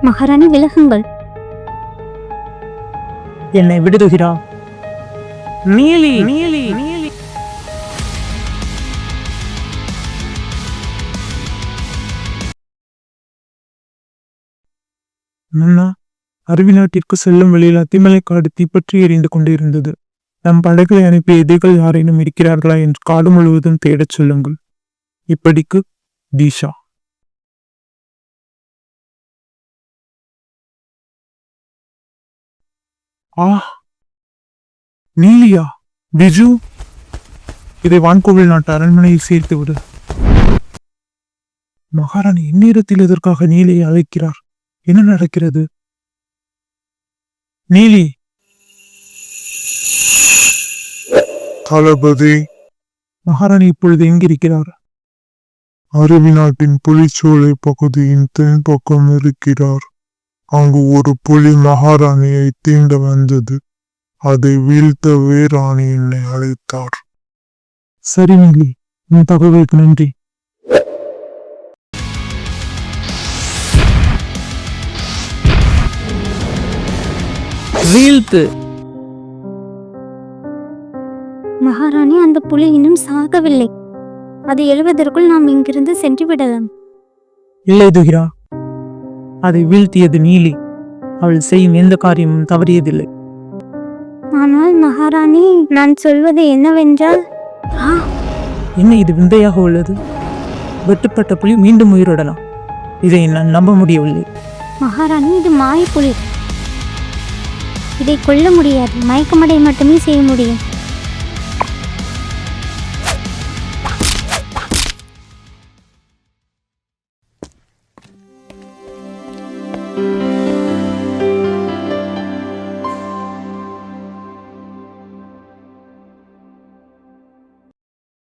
மகாராணி விலகுங்கள். என்னை விடுதுகிறா. நீலி நீலி நீலி மன்னா, அரபி நாட்டிற்கு செல்லும் வழியில் அத்திமலைக்காடு தீப்பற்றி எரிந்து கொண்டிருந்தது. நம் படகுகளை அனுப்பிய எதிரிகள் யாரேனும் இருக்கிறார்களா என்று காடு முழுவதும் தேடச் சொல்லுங்கள். இப்படிக்கு தீஷா. ஆ, நீலியா? பிஜு, இதை வான்கோவில் நாட்டு அரண்மனையில் சேர்த்து விடு. மகாராணி இந்நேரத்தில் எதற்காக நீலியை அழைக்கிறார்? என்ன நடக்கிறது? நீலி. தளபதி, மகாராணி இப்பொழுது எங்கிருக்கிறார்? அரபி நாட்டின் புலிச்சோலை பகுதியின் தென் பக்கம் இருக்கிறார். அங்கு ஒரு புலி மகாராணியை தீண்ட வந்தது. அதை வீழ்த்தவே ராணி என்னை அழைத்தார். சரி நீலி, உன் தகவலுக்கு நன்றி. வீழ்த்து. மகாராணி, அந்த புலி இன்னும் சாகவில்லை. அது எழுவதற்குள் நாம் இங்கிருந்து சென்று விடலாம். இல்லை துகிரா, அதை வீழ்த்தியது நீலி. அவள் செய்யும் எந்த காரியமும் தவறியதில்லை. ஆனால் மகாராணி, நான் சொல்வது என்னவென்றால், என்ன இது விந்தையாக உள்ளது? வெட்டுப்பட்ட புலி மீண்டும் உயிரிடலாம். இதை நான் நம்ப முடியவில்லை. மகாராணி, இது மாய புலி. இதை கொல்ல முடியாது, மயக்கமடை மட்டுமே செய்ய முடியும்.